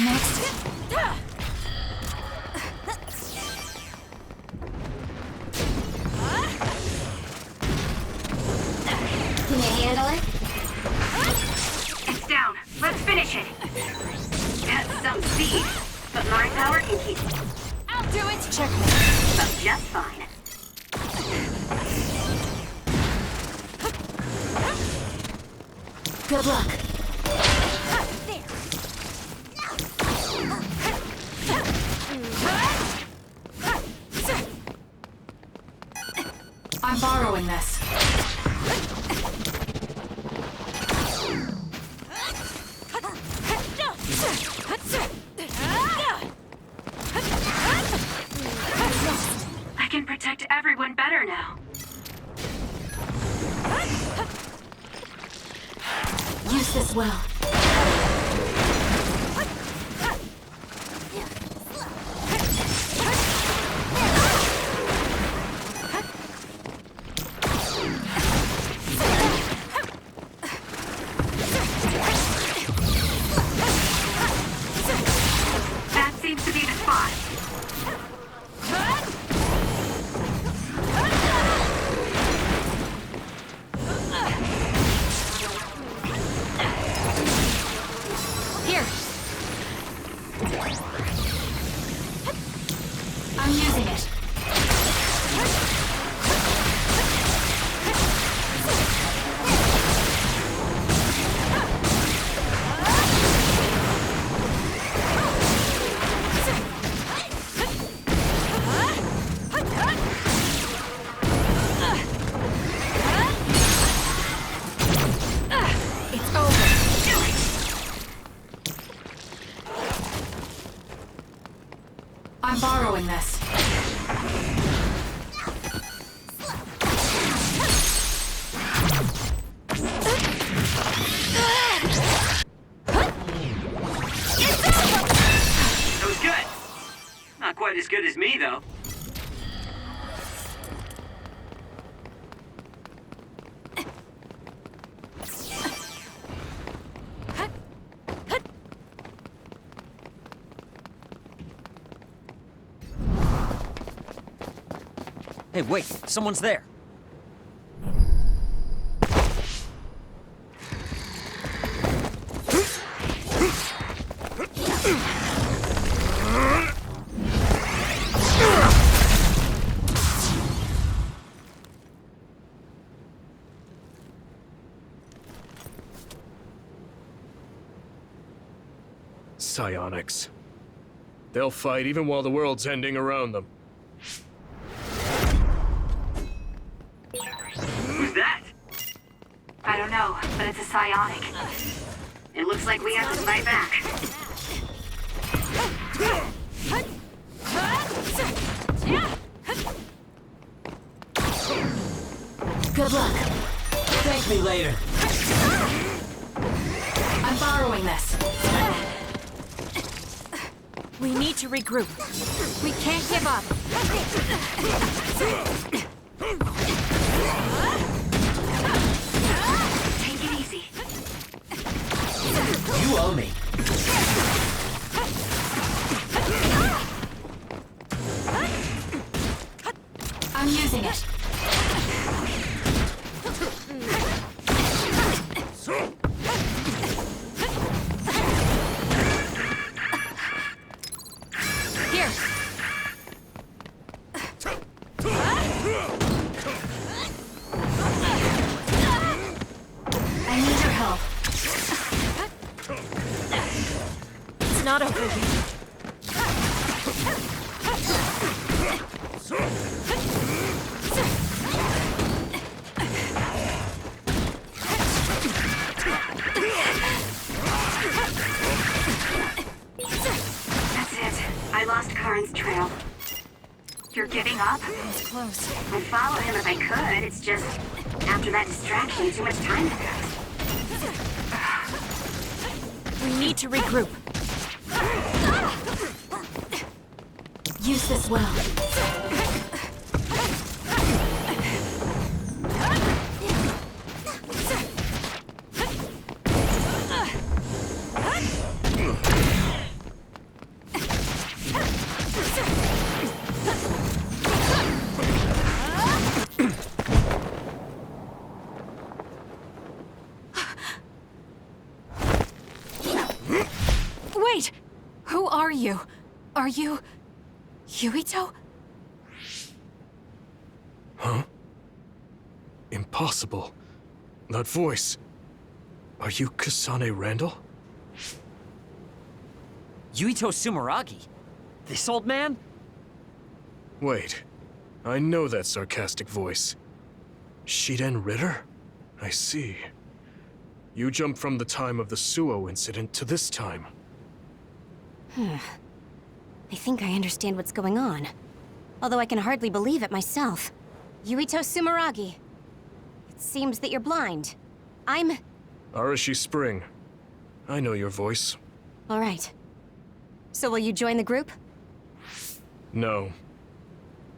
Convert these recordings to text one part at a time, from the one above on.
next? Can you handle it? It's down. Let's finish it. That's some speed, but my power can keep I'll do it! Checkmate. up just fine. Good luck. I'm borrowing this. I can protect everyone better now. Use this well. That seems to be the spot. Here. I'm using it. It's over. I'm borrowing this. That was good. Not quite as good as me, though. Hey, wait, someone's there. Psionics. They'll fight even while the world's ending around them. Who's that? I don't know, but it's a psionic. It looks like we have to fight back. Good luck. Thank me later. I'm borrowing this. We need to regroup. We can't give up. Take it easy. You owe me. I'm using it. Here. I need your help. It's not over yet. That's it. I lost Karn's trail. You're giving up? It's close. I'd follow him if I could. It's just, after that distraction, too much time passed. We need to regroup. Use this well. Wait! Who are you? Are you... Yuito? Huh? Impossible. That voice. Are you Kasane Randall? Yuito Sumeragi? This old man? Wait. I know that sarcastic voice. Shiden Ritter? I see. You jumped from the time of the Suo incident to this time. I think I understand what's going on. Although I can hardly believe it myself. Yuito Sumeragi. It seems that you're blind. I'm... Arashi Spring. I know your voice. All right. So will you join the group? No.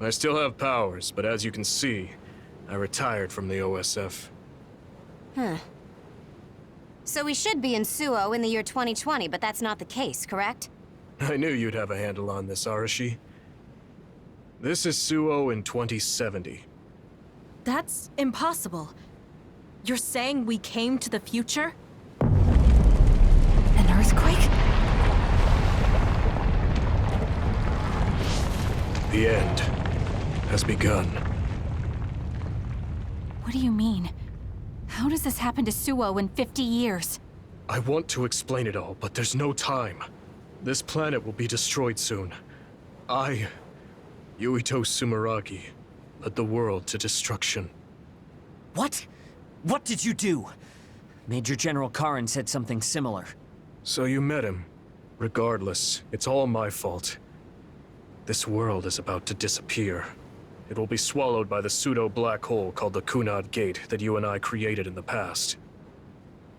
I still have powers, but as you can see, I retired from the OSF. Huh. So we should be in Suo in the year 2020, but that's not the case, correct? I knew you'd have a handle on this, Arashi. This is Suo in 2070. That's impossible. You're saying we came to the future? An earthquake? The end has begun. What do you mean? How does this happen to Suo in 50 years? I want to explain it all, but there's no time. This planet will be destroyed soon. I, Yuito Sumeragi, led the world to destruction. What? What did you do? Major General Karin said something similar. So you met him. Regardless, it's all my fault. This world is about to disappear. It will be swallowed by the pseudo-black hole called the Kunad Gate that you and I created in the past.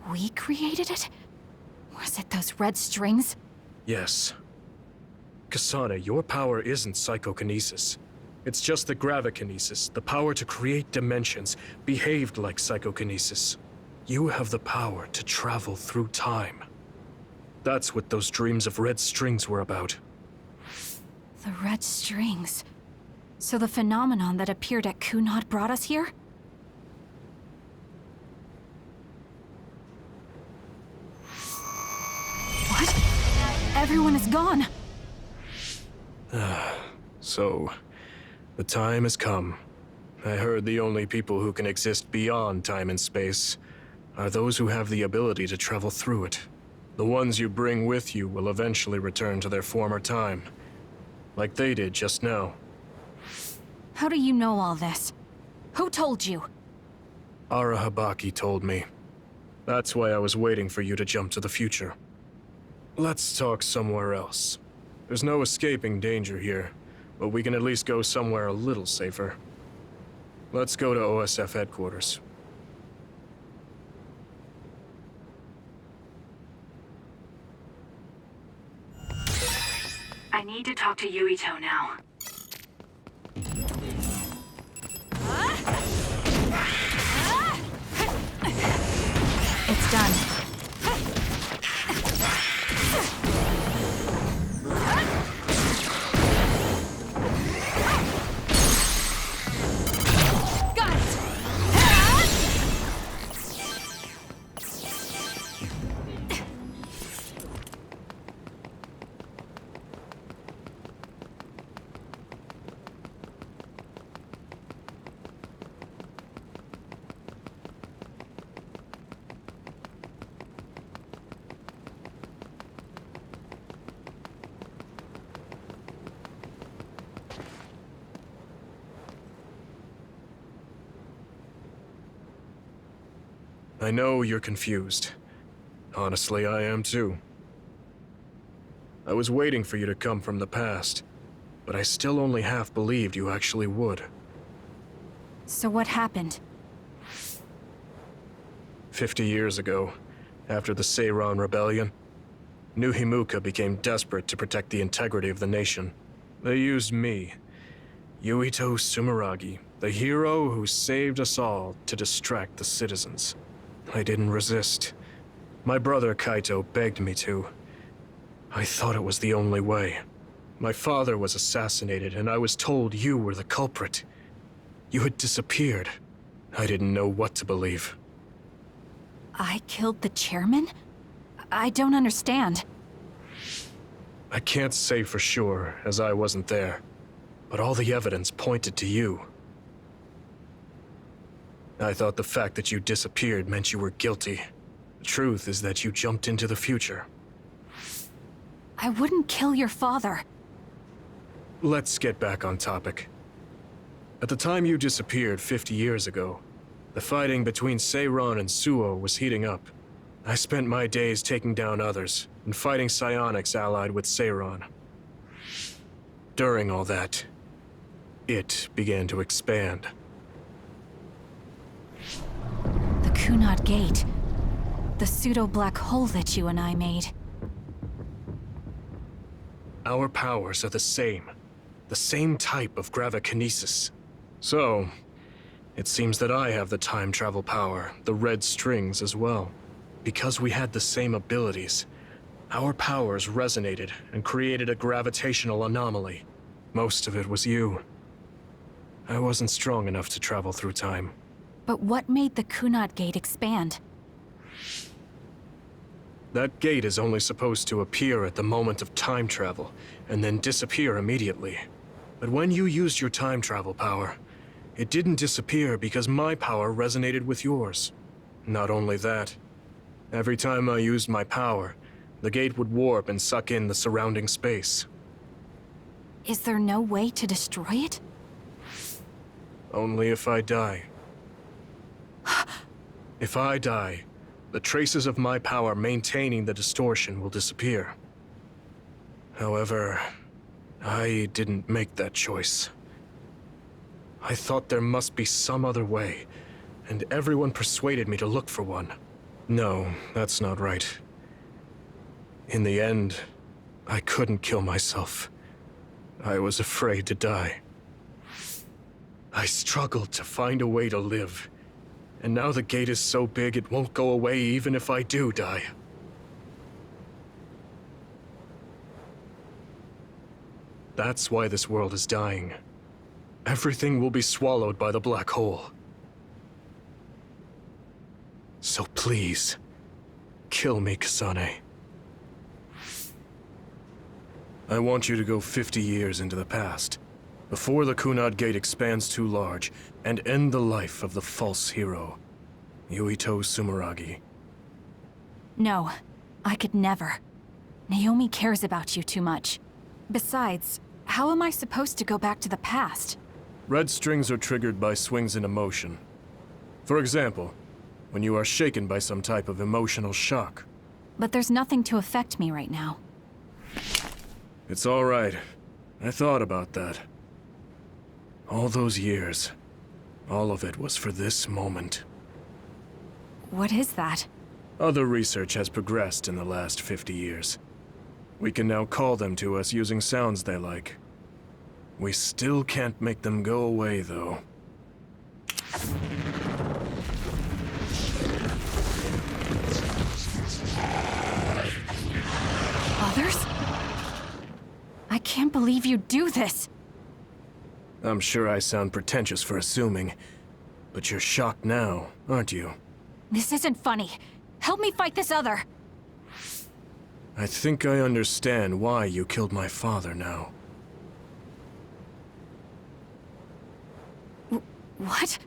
We created it? Was it those red strings? Yes. Kasane, your power isn't psychokinesis. It's just the gravikinesis, the power to create dimensions, behaved like psychokinesis. You have the power to travel through time. That's what those dreams of red strings were about. The red strings. So the phenomenon that appeared at Kunad brought us here? What? Everyone is gone. So, the time has come. I heard the only people who can exist beyond time and space are those who have the ability to travel through it. The ones you bring with you will eventually return to their former time, like they did just now. How do you know all this? Who told you? Ara Habaki told me. That's why I was waiting for you to jump to the future. Let's talk somewhere else. There's no escaping danger here, but we can at least go somewhere a little safer. Let's go to OSF headquarters. I need to talk to Yuito now. It's done. Got it! I know you're confused. Honestly, I am too. I was waiting for you to come from the past, but I still only half believed you actually would. So what happened? 50 years ago, after the Seiran Rebellion, New Himuka became desperate to protect the integrity of the nation. They used me, Yuito Sumeragi, the hero who saved us all, to distract the citizens. I didn't resist. My brother Kaito begged me to. I thought it was the only way. My father was assassinated, and I was told you were the culprit. You had disappeared. I didn't know what to believe. I killed the chairman? I don't understand. I can't say for sure, as I wasn't there, but all the evidence pointed to you. I thought the fact that you disappeared meant you were guilty. The truth is that you jumped into the future. I wouldn't kill your father. Let's get back on topic. At the time you disappeared 50 years ago, the fighting between Seiron and Suo was heating up. I spent my days taking down others and fighting psionics allied with Seiron. During all that, it began to expand. The Kunad Gate. The pseudo-black hole that you and I made. Our powers are the same type of gravikinesis. So, it seems that I have the time travel power, the red strings as well. Because we had the same abilities, our powers resonated and created a gravitational anomaly. Most of it was you. I wasn't strong enough to travel through time. But what made the Kunad Gate expand? That gate is only supposed to appear at the moment of time travel, and then disappear immediately. But when you used your time travel power, it didn't disappear because my power resonated with yours. Not only that, every time I used my power, the gate would warp and suck in the surrounding space. Is there no way to destroy it? Only if I die. If I die, the traces of my power maintaining the distortion will disappear. However, I didn't make that choice. I thought there must be some other way, and everyone persuaded me to look for one. No, that's not right. In the end, I couldn't kill myself. I was afraid to die. I struggled to find a way to live. And now the gate is so big it won't go away even if I do die. That's why this world is dying. Everything will be swallowed by the black hole. So please, kill me, Kasane. I want you to go 50 years into the past, before the Kunad Gate expands too large, and end the life of the false hero, Yuito Sumeragi. No, I could never. Naomi cares about you too much. Besides, how am I supposed to go back to the past? Red strings are triggered by swings in emotion. For example, when you are shaken by some type of emotional shock. But there's nothing to affect me right now. It's all right. I thought about that. All those years, all of it was for this moment. What is that? Other research has progressed in the last 50 years. We can now call them to us using sounds they like. We still can't make them go away, though. Others? I can't believe you do this! I'm sure I sound pretentious for assuming, but you're shocked now, aren't you? This isn't funny. Help me fight this other! I think I understand why you killed my father now. What?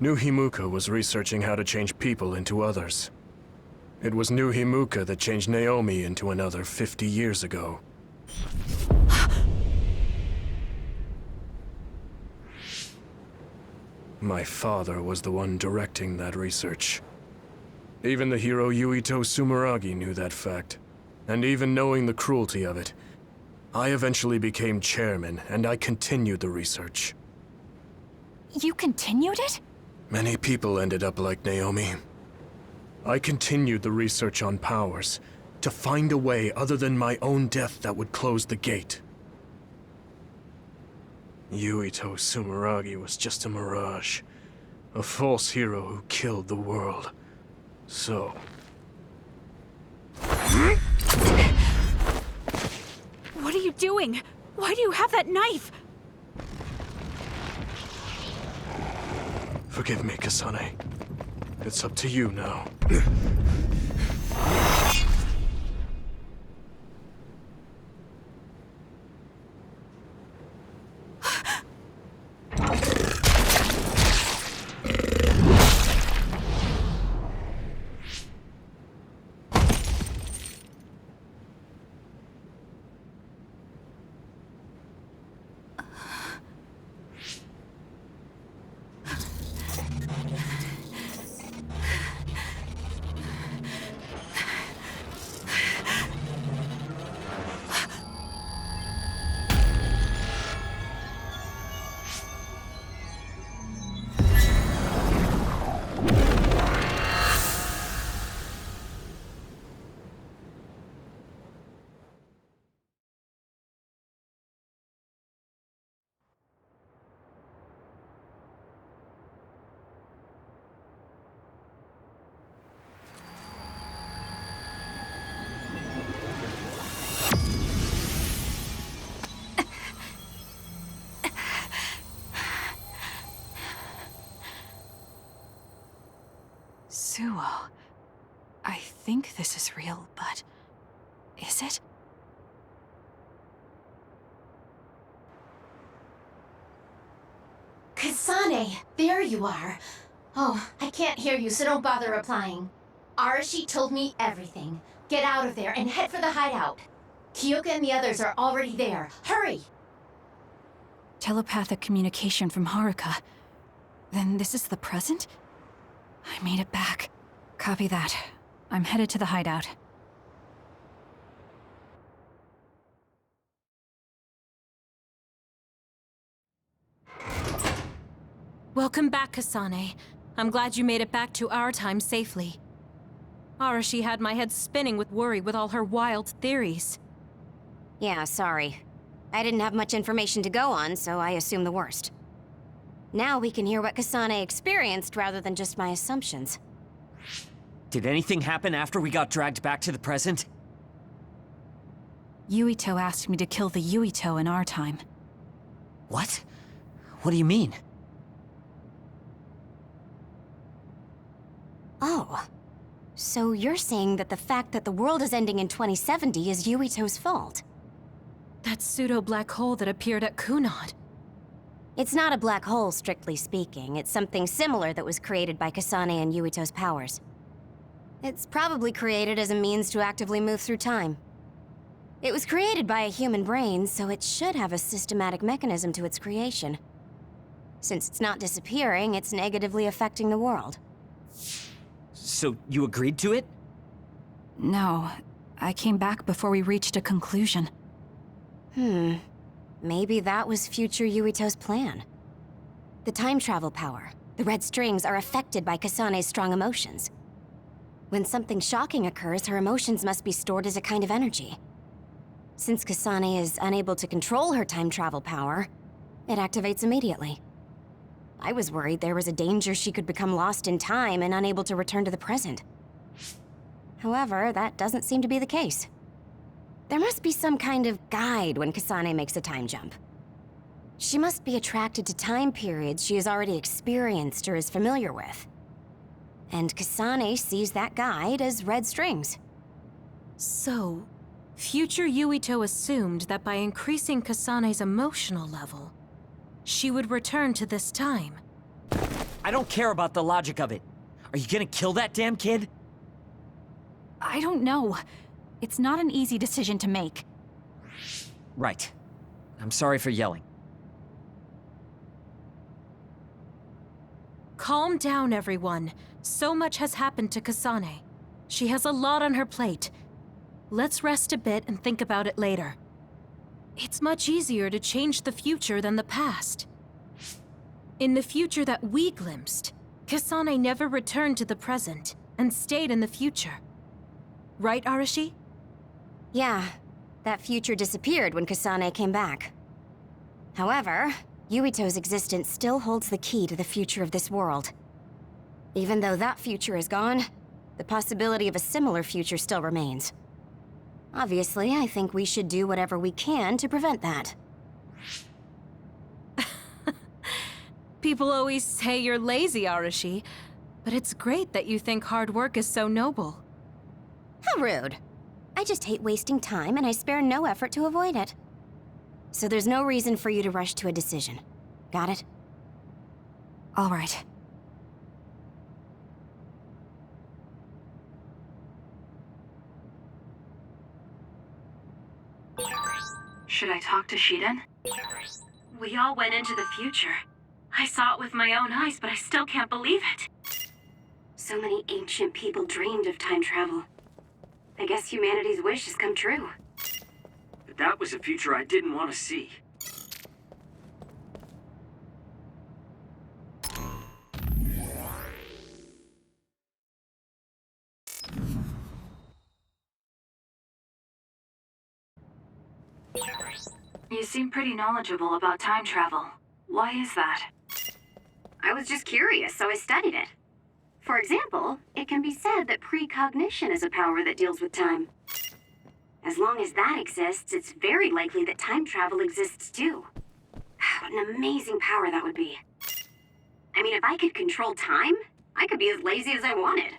New Himuka was researching how to change people into others. It was New Himuka that changed Naomi into another 50 years ago. My father was the one directing that research. Even the hero Yuito Sumeragi knew that fact. And even knowing the cruelty of it, I eventually became chairman and I continued the research. You continued it? Many people ended up like Naomi. I continued the research on powers, to find a way other than my own death that would close the gate. Yuito Sumeragi was just a mirage. A false hero who killed the world. So... What are you doing? Why do you have that knife? Forgive me, Kasane. It's up to you now. Whoa. I think this is real, but is it? Kasane, there you are. Oh, I can't hear you, so don't bother replying. Arashi told me everything. Get out of there and head for the hideout. Kyoka and the others are already there. Hurry! Telepathic communication from Haruka. Then this is the present? I made it back. Copy that. I'm headed to the hideout. Welcome back, Kasane. I'm glad you made it back to our time safely. Arashi had my head spinning with worry with all her wild theories. Yeah, sorry. I didn't have much information to go on, so I assumed the worst. Now we can hear what Kasane experienced rather than just my assumptions. Did anything happen after we got dragged back to the present? Yuito asked me to kill the Yuito in our time. What? What do you mean? Oh. So you're saying that the fact that the world is ending in 2070 is Yuito's fault? That pseudo-black hole that appeared at Kunad. It's not a black hole, strictly speaking. It's something similar that was created by Kasane and Yuito's powers. It's probably created as a means to actively move through time. It was created by a human brain, so it should have a systematic mechanism to its creation. Since it's not disappearing, it's negatively affecting the world. So you agreed to it? No, I came back before we reached a conclusion. Maybe that was future Yuito's plan. The time travel power, the red strings, are affected by Kasane's strong emotions. When something shocking occurs, her emotions must be stored as a kind of energy. Since Kasane is unable to control her time travel power, it activates immediately. I was worried there was a danger she could become lost in time and unable to return to the present. However, that doesn't seem to be the case. There must be some kind of guide when Kasane makes a time jump. She must be attracted to time periods she has already experienced or is familiar with. And Kasane sees that guide as red strings. So, future Yuito assumed that by increasing Kasane's emotional level, she would return to this time. I don't care about the logic of it. Are you gonna kill that damn kid? I don't know. It's not an easy decision to make. Right. I'm sorry for yelling. Calm down, everyone. So much has happened to Kasane. She has a lot on her plate. Let's rest a bit and think about it later. It's much easier to change the future than the past. In the future that we glimpsed, Kasane never returned to the present and stayed in the future. Right, Arashi? Yeah, that future disappeared when Kasane came back. However, Yuito's existence still holds the key to the future of this world. Even though that future is gone, the possibility of a similar future still remains. Obviously, I think we should do whatever we can to prevent that. People always say you're lazy, Arashi, but it's great that you think hard work is so noble. How rude. I just hate wasting time and I spare no effort to avoid it. So there's no reason for you to rush to a decision. Got it? All right. Should I talk to Shiden? We all went into the future. I saw it with my own eyes, but I still can't believe it. So many ancient people dreamed of time travel. I guess humanity's wish has come true. But that was a future I didn't want to see. You seem pretty knowledgeable about time travel. Why is that? I was just curious, so I studied it. For example, it can be said that precognition is a power that deals with time. As long as that exists, it's very likely that time travel exists too. What an amazing power that would be. I mean, if I could control time, I could be as lazy as I wanted.